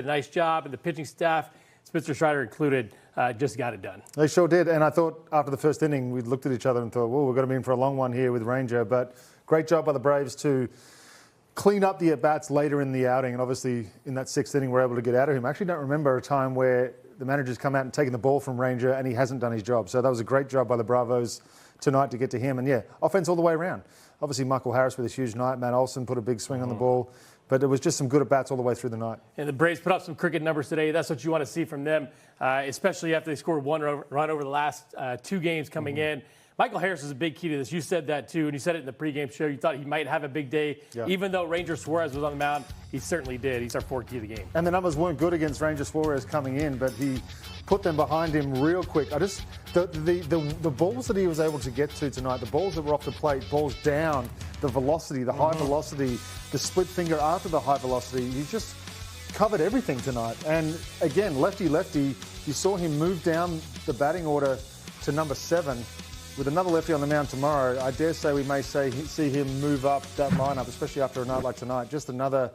a nice job, and the pitching staff, Spencer Strider included, just got it done. They sure did, and I thought after the first inning, we looked at each other and thought, well, we're going to be in for a long one here with Ranger, but great job by the Braves to clean up the at-bats later in the outing, and obviously in that sixth inning, we're able to get out of him. I actually don't remember a time where the manager's come out and taken the ball from Ranger and he hasn't done his job, so that was a great job by the Bravos tonight to get to him, and yeah, offense all the way around. Obviously, Michael Harris with a huge night, Matt Olson put a big swing on the ball, but it was just some good at-bats all the way through the night. And the Braves put up some cricket numbers today. That's what you want to see from them, especially after they scored one run over the last 2 games coming in. Michael Harris is a big key to this. You said that too, and you said it in the pregame show. You thought he might have a big day. Yeah. Even though Ranger Suarez was on the mound, he certainly did. He's our 4th key of the game. And the numbers weren't good against Ranger Suarez coming in, but he put them behind him real quick. The balls that he was able to get to tonight, the balls that were off the plate, balls down, the velocity, the high velocity, the split finger after the high velocity, he just covered everything tonight. And again, lefty-lefty, you saw him move down the batting order to number 7. With another lefty on the mound tomorrow, I dare say we may see him move up that lineup, especially after a night like tonight. Just another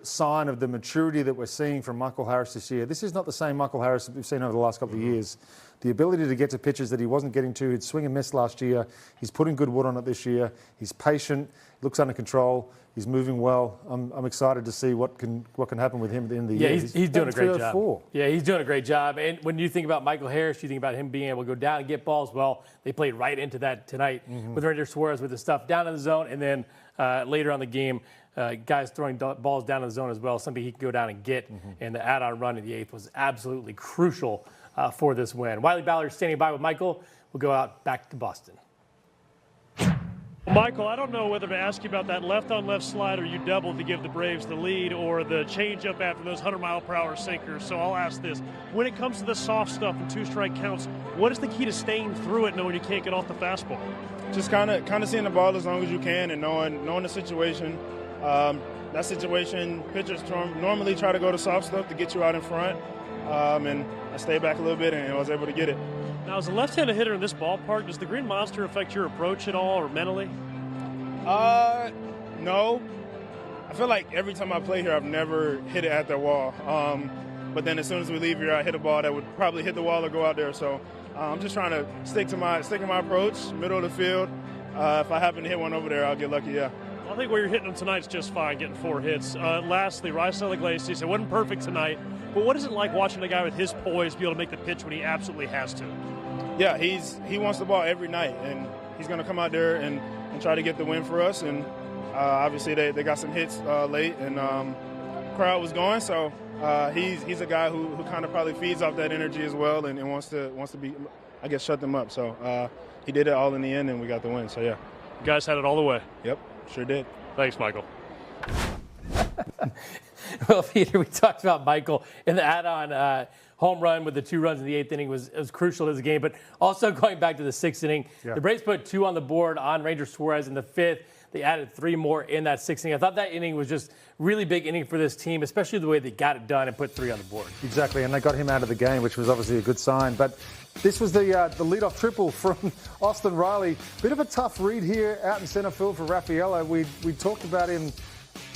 sign of the maturity that we're seeing from Michael Harris this year. This is not the same Michael Harris that we've seen over the last couple of years. The ability to get to pitches that he wasn't getting to, he'd swing and miss last year. He's putting good wood on it this year. He's patient, looks under control. He's moving well. I'm excited to see what can happen with him at the end of the year. Yeah, he's doing a great job. Yeah, he's doing a great job. And when you think about Michael Harris, you think about him being able to go down and get balls. Well, they played right into that tonight with Ranger Suarez with the stuff down in the zone, and then later on the game, guys throwing balls down in the zone as well, something he can go down and get. And the add-on run in the 8th was absolutely crucial for this win. Wiley Ballard standing by with Michael. We'll go out back to Boston. Michael, I don't know whether to ask you about that left-on-left slider you doubled to give the Braves the lead or the changeup after those 100-mile-per-hour sinkers. So I'll ask this. When it comes to the soft stuff and 2-strike counts, what is the key to staying through it knowing you can't get off the fastball? Just kind of seeing the ball as long as you can and knowing the situation. That situation, pitchers normally try to go to soft stuff to get you out in front. And I stayed back a little bit and I was able to get it. Now, as a left-handed hitter in this ballpark, does the Green Monster affect your approach at all or mentally? No. I feel like every time I play here, I've never hit it at the wall. But then as soon as we leave here, I hit a ball that would probably hit the wall or go out there. So I'm just trying to stick to my approach, middle of the field. If I happen to hit one over there, I'll get lucky, yeah. Well, I think where you're hitting them tonight's just fine, getting 4 hits. Lastly, Raisel Iglesias, it wasn't perfect tonight, but what is it like watching a guy with his poise be able to make the pitch when he absolutely has to? Yeah, he wants the ball every night, and he's going to come out there and try to get the win for us. And obviously they got some hits late, and crowd was going, so he's a guy who kind of probably feeds off that energy as well and wants to be, I guess, shut them up. So he did it all in the end, and we got the win. So, yeah. You guys had it all the way. Yep, sure did. Thanks, Michael. Well, Peter, we talked about Michael in the add-on home run with the 2 runs in the 8th inning was crucial to the game. But also going back to the 6th inning, the Braves put 2 on the board on Ranger Suarez in the 5th. They added 3 more in that 6th inning. I thought that inning was just really big inning for this team, especially the way they got it done and put 3 on the board. Exactly, and they got him out of the game, which was obviously a good sign. But this was the leadoff triple from Austin Riley. Bit of a tough read here out in center field for Rafaela. We talked about him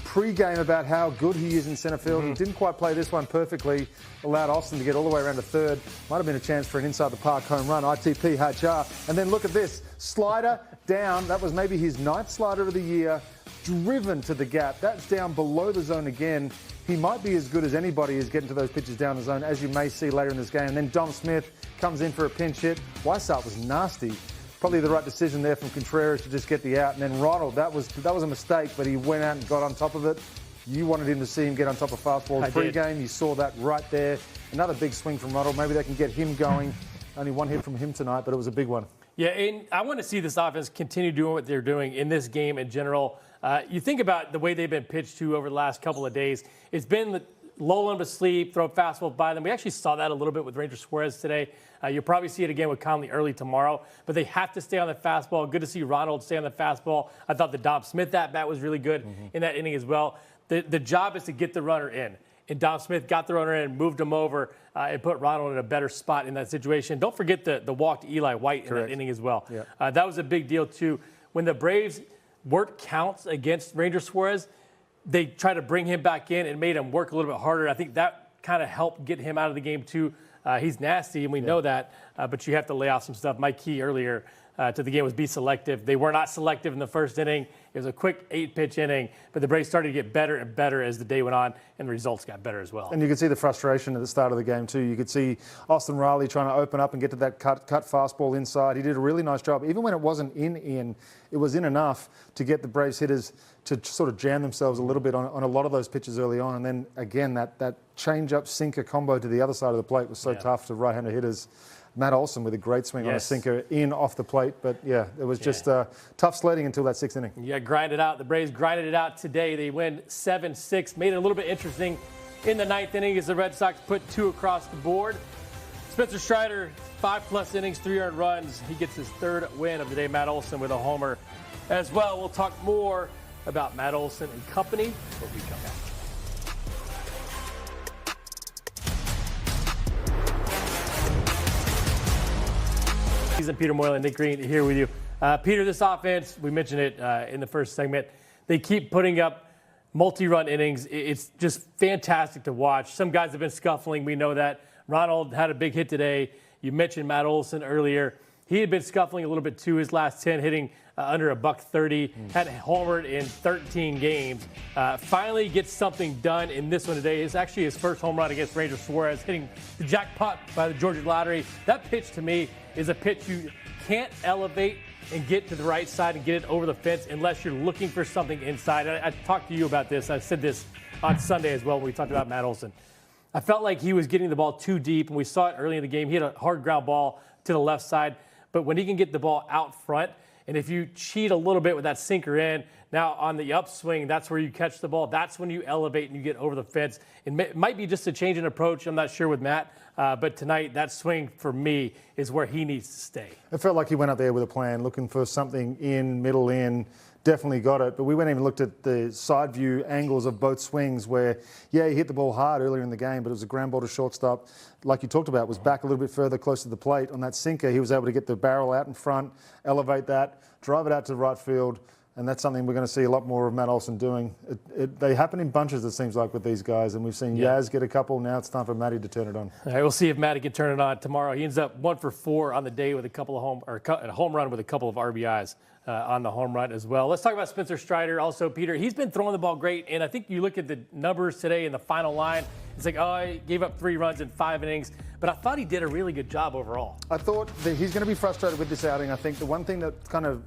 pre-game about how good he is in centre field. He didn't quite play this one perfectly, allowed Austin to get all the way around to 3rd. Might have been a chance for an inside-the-park home run, ITP HR. And then look at this, slider down. That was maybe his 9th slider of the year, driven to the gap. That's down below the zone again. He might be as good as anybody is getting to those pitches down the zone, as you may see later in this game. And then Dom Smith comes in for a pinch hit. Weissart was nasty. Probably the right decision there from Contreras to just get the out. And then Ronald, that was a mistake, but he went out and got on top of it. You wanted him to see him get on top of fastballs pre-game. You saw that right there. Another big swing from Ronald. Maybe they can get him going. Only 1 hit from him tonight, but it was a big one. Yeah, and I want to see this offense continue doing what they're doing in this game in general. You think about the way they've been pitched to over the last couple of days. It's been lull them to sleep, throw fastball by them. We actually saw that a little bit with Ranger Suarez today. You'll probably see it again with Conley early tomorrow, but they have to stay on the fastball. Good to see Ronald stay on the fastball. I thought the Dom Smith at-bat was really good in that inning as well. The job is to get the runner in, and Dom Smith got the runner in, moved him over, and put Ronald in a better spot in that situation. Don't forget the walk to Eli White in that inning as well. Yeah. That was a big deal, too. When the Braves worked counts against Ranger Suarez, they tried to bring him back in and made him work a little bit harder. I think that kind of helped get him out of the game too. He's nasty, and we know that, but you have to lay off some stuff. My key earlier to the game was be selective. They were not selective in the first inning. It was a quick 8-pitch inning, but the Braves started to get better and better as the day went on, and the results got better as well. And you could see the frustration at the start of the game too. You could see Austin Riley trying to open up and get to that cut fastball inside. He did a really nice job. Even when it wasn't in, it was in enough to get the Braves hitters to sort of jam themselves a little bit on a lot of those pitches early on. And then again, that change-up sinker combo to the other side of the plate was so tough to right-handed hitters. Matt Olson with a great swing on a sinker in off the plate. But, yeah, it was just tough sledding until that 6th inning. Yeah, grind it out. The Braves grinded it out today. They win 7-6. Made it a little bit interesting in the 9th inning as the Red Sox put 2 across the board. Spencer Strider, 5+ innings, 3 earned runs. He gets his 3rd win of the day. Matt Olson with a homer as well. We'll talk more about Matt Olson and company when we come back. Peter Moylan, Nick Green here with you. Peter, this offense, we mentioned it in the first segment, they keep putting up multi-run innings. It's just fantastic to watch. Some guys have been scuffling. We know that. Ronald had a big hit today. You mentioned Matt Olson earlier. He had been scuffling a little bit too his last 10, hitting under $130, had homered in 13 games. Finally gets something done in this one today. It's actually his first home run against Ranger Suarez, hitting the jackpot by the Georgia Lottery. That pitch to me is a pitch you can't elevate and get to the right side and get it over the fence unless you're looking for something inside. I talked to you about this. I said this on Sunday as well when we talked about Matt Olson. I felt like he was getting the ball too deep, and we saw it early in the game. He had a hard ground ball to the left side, but when he can get the ball out front, and if you cheat a little bit with that sinker in, now on the upswing, that's where you catch the ball. That's when you elevate and you get over the fence. It might be just a change in approach. I'm not sure with Matt, but tonight that swing for me is where he needs to stay. It felt like he went up there with a plan, looking for something in, middle in. Definitely got it, but we went in and looked at the side view angles of both swings where, he hit the ball hard earlier in the game, but it was a ground ball to shortstop. Like you talked about, was back a little bit further close to the plate. On that sinker, he was able to get the barrel out in front, elevate that, drive it out to right field, and that's something we're going to see a lot more of Matt Olson doing. They happen in bunches, it seems like, with these guys, and we've seen Yaz get a couple. Now it's time for Matty to turn it on. All right, we'll see if Matty can turn it on tomorrow. He ends up 1 for 4 on the day with a home run with a couple of RBIs. On the home run as well. Let's talk about Spencer Strider. Also, Peter, he's been throwing the ball great, and I think you look at the numbers today in the final line, it's like, he gave up 3 runs in 5 innings, but I thought he did a really good job overall. I thought that he's going to be frustrated with this outing. I think the one thing that kind of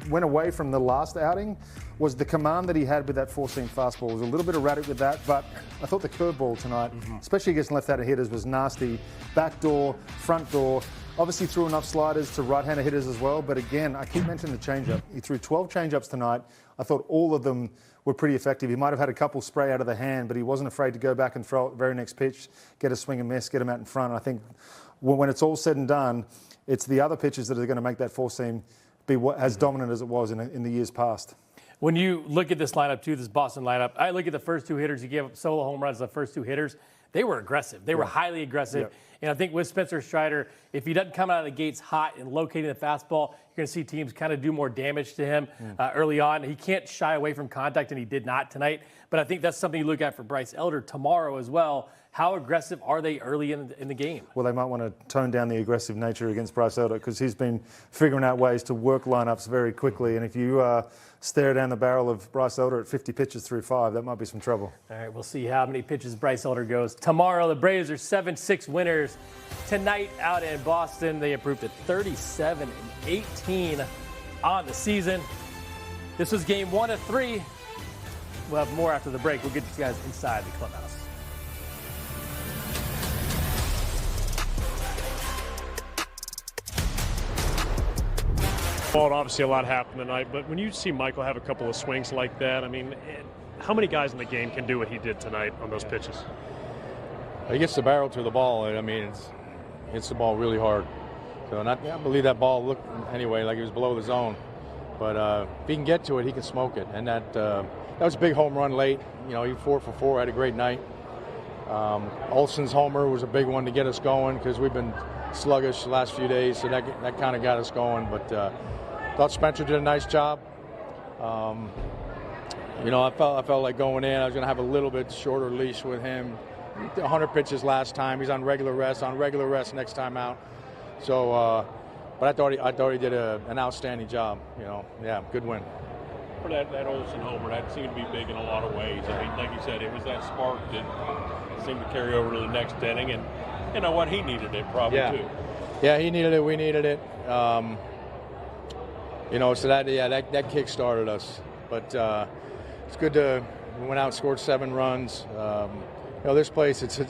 went away from the last outing was the command that he had with that 4-seam fastball. He was a little bit erratic with that, but I thought the curveball tonight, especially against left-handed hitters, was nasty. Back door, front door. Obviously threw enough sliders to right-handed hitters as well, but again, I keep mentioning the changeup. He threw 12 changeups tonight. I thought all of them were pretty effective. He might have had a couple spray out of the hand, but he wasn't afraid to go back and throw it very next pitch, get a swing and miss, get him out in front. And I think when it's all said and done, it's the other pitches that are going to make that 4-seam be as dominant as it was in the years past. When you look at this lineup too, this Boston lineup, I look at the first 2 hitters. He gave up solo home runs to the first 2 hitters. They were aggressive. They were highly aggressive. Yep. And I think with Spencer Strider, if he doesn't come out of the gates hot and locating the fastball, you're going to see teams kind of do more damage to him early on. He can't shy away from contact, and he did not tonight. But I think that's something you look at for Bryce Elder tomorrow as well. How aggressive are they early in the game? Well, they might want to tone down the aggressive nature against Bryce Elder because he's been figuring out ways to work lineups very quickly. And if you stare down the barrel of Bryce Elder at 50 pitches through 5, that might be some trouble. All right, we'll see how many pitches Bryce Elder goes. Tomorrow, the Braves are 7-6 winners. Tonight out in Boston, they improved to 37-18 on the season. This was game 1 of 3. We'll have more after the break. We'll get you guys inside the clubhouse. Well, obviously a lot happened tonight, but when you see Michael have a couple of swings like that, I mean, how many guys in the game can do what he did tonight on those pitches? He gets the barrel to the ball, and I mean, it hits the ball really hard. So I believe that ball looked anyway like it was below the zone. But if he can get to it, he can smoke it. And that was a big home run late. You know, he 4 for 4, had a great night. Olson's homer was a big one to get us going because we've been sluggish the last few days, so that kind of got us going. But thought Spencer did a nice job. You know, I felt like going in, I was going to have a little bit shorter leash with him. 100 pitches last time. He's on regular rest next time out. So, but I thought he did an outstanding job. You know, yeah, good win. For that Olson homer, that seemed to be big in a lot of ways. I mean, like you said, it was that spark that seemed to carry over to the next inning, and you know what, he needed it probably too. Yeah, he needed it. We needed it. You know, so that kick started us. But it's good we went out and scored 7 runs. You know, this place, it's a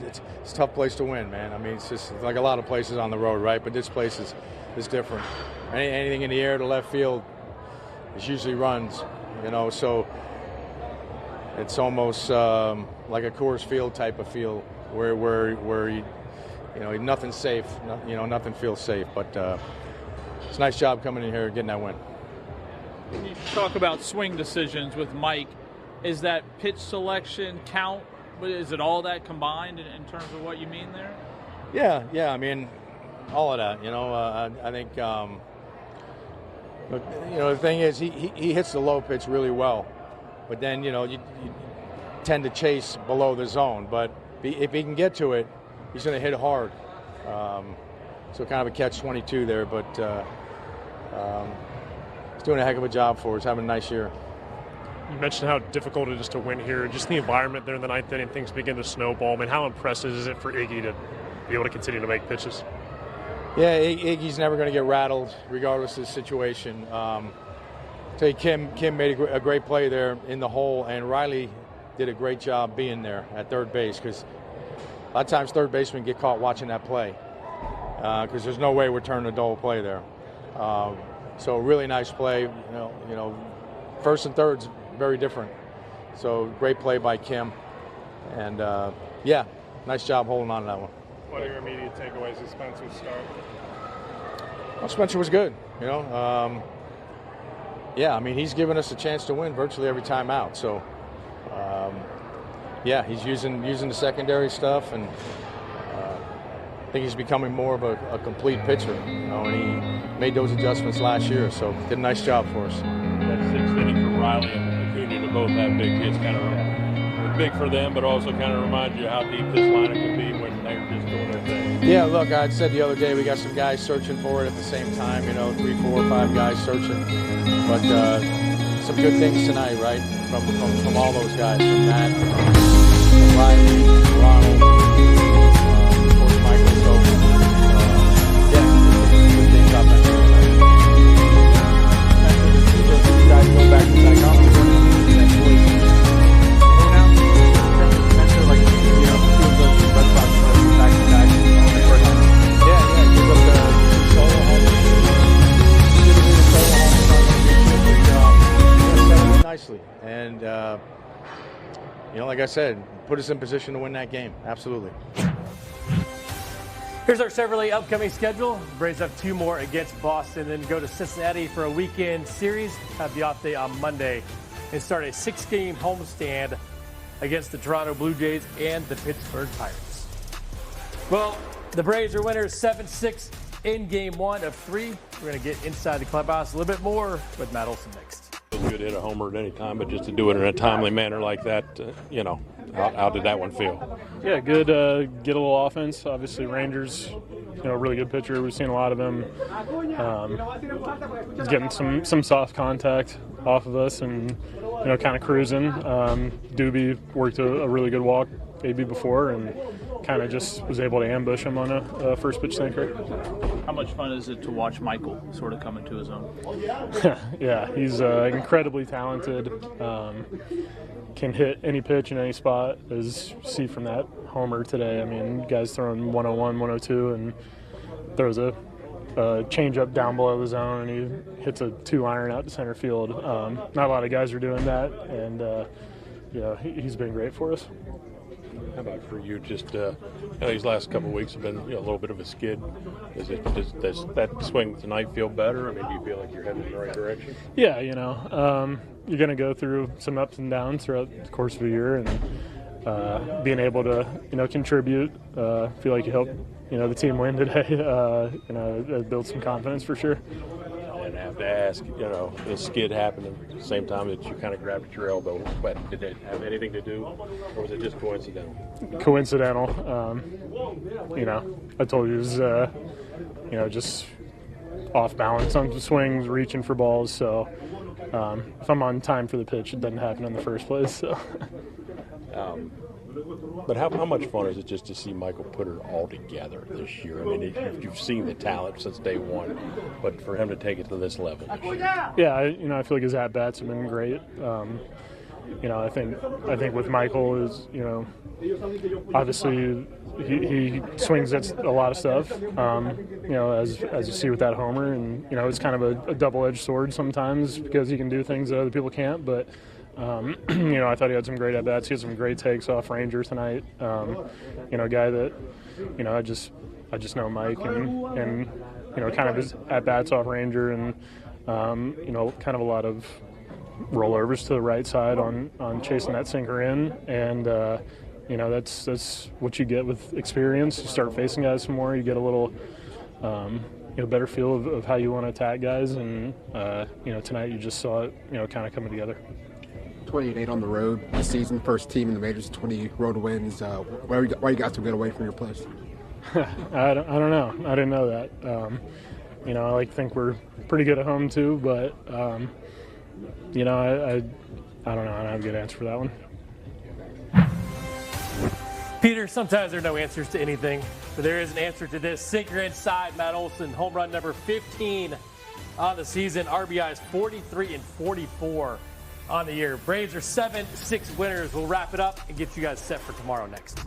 tough place to win, man. I mean, it's just like a lot of places on the road, right? But this place is different. Anything in the air to left field, it's usually runs, you know. So it's almost like a Coors Field type of feel, where you know, nothing's safe. You know, nothing feels safe. But it's a nice job coming in here and getting that win. When you talk about swing decisions with Mike, is that pitch selection count? Is it all that combined in terms of what you mean there? Yeah. I mean, all of that. You know, I think. But, you know, the thing is, he hits the low pitch really well, but then you know you tend to chase below the zone. But if he can get to it, he's going to hit hard. So kind of a catch-22 there, but he's doing a heck of a job for us. Having a nice year. You mentioned how difficult it is to win here. Just the environment there in the 9th inning, things begin to snowball. I mean, how impressive is it for Iggy to be able to continue to make pitches? Yeah, Iggy's never going to get rattled, regardless of the situation. Tell you, Kim made a great play there in the hole, and Riley did a great job being there at third base, because a lot of times third basemen get caught watching that play, because there's no way we're turning a double play there. So really nice play. You know, first and third's very different. So great play by Kim, and yeah, nice job holding on to that one. What are your immediate takeaways of Spencer's start? Well, Spencer was good, you know. Yeah, I mean, he's given us a chance to win virtually every time out. So, yeah, he's using the secondary stuff, and I think he's becoming more of a complete pitcher, you know, and he made those adjustments last year, so did a nice job for us. That 6th inning for Riley and Acuna to both have big hits, kind of big for them, but also kind of reminds you how deep this lineup can be when they're just doing their thing. Yeah, look, I said the other day we got some guys searching for it at the same time, you know, 3, 4, 5 guys searching. But some good things tonight, right, from all those guys, from Matt, from Riley, Ronald, of course, Michael. So, yeah, good things out there tonight. You guys go back to psychology. Nicely, and you know, like I said, put us in position to win that game. Absolutely. Here's our Chevrolet upcoming schedule. The Braves have 2 more against Boston, then go to Cincinnati for a weekend series, have the off day on Monday, and start a 6-game homestand against the Toronto Blue Jays and the Pittsburgh Pirates. Well, the Braves are winners 7-6 in Game 1 of 3. We're going to get inside the clubhouse a little bit more with Matt Olson next. Feels good to hit a homer at any time, but just to do it in a timely manner like that, you know, how did that one feel? Yeah, good. Get a little offense. Obviously, Rangers, you know, really good pitcher. We've seen a lot of him. He's getting some soft contact off of us, and you know, kind of cruising. Doobie worked a really good walk AB before, and kind of just was able to ambush him on a first pitch sinker. How much fun is it to watch Michael sort of come into his own? Yeah, he's incredibly talented. Can hit any pitch in any spot, as you see from that homer today. I mean, guy's throwing 101, 102, and throws a changeup down below the zone, and he hits a 2-iron out to center field. Not a lot of guys are doing that, and you know, he's been great for us. How about for you? Just you know, these last couple of weeks have been, you know, a little bit of a skid. Does that swing tonight feel better? I mean, do you feel like you're heading in the right direction? Yeah, you know, you're going to go through some ups and downs throughout the course of a year, and being able to, you know, contribute, feel like you helped, you know, the team win today. You know, build some confidence for sure. And have to ask, the skid happened at the same time that you kind of grabbed at your elbow. But did it have anything to do, or was it just coincidental? Coincidental. I told you it was, just off balance on the swings, reaching for balls. So if I'm on time for the pitch, it doesn't happen in the first place. So. But how much fun is it just to see Michael put it all together this year? I mean, you've seen the talent since day one, but for him to take it to this level this year. Yeah, I feel like his at-bats have been great. I think with Michael is, obviously he swings at a lot of stuff, as you see with that homer. And, it's kind of a double-edged sword sometimes because he can do things that other people can't. But, I thought he had some great at-bats. He had some great takes off Ranger tonight. A guy that, I just know Mike and kind of his at-bats off Ranger and, kind of a lot of rollovers to the right side on chasing that sinker in. And, that's what you get with experience. You start facing guys some more, you get a little better feel of how you want to attack guys. And, tonight you just saw it, kind of coming together. 28 on the road this season, first team in the majors, 20 road wins. Why you got to get away from your place? I don't know. I didn't know that. I like to think we're pretty good at home too, but I don't know. I don't have a good answer for that one. Peter, sometimes there are no answers to anything, but there is an answer to this. Sinker inside, Matt Olson, home run number 15 on the season. RBIs 43 and 44 on the year. Braves are 7-6 winners. We'll wrap it up and get you guys set for tomorrow next.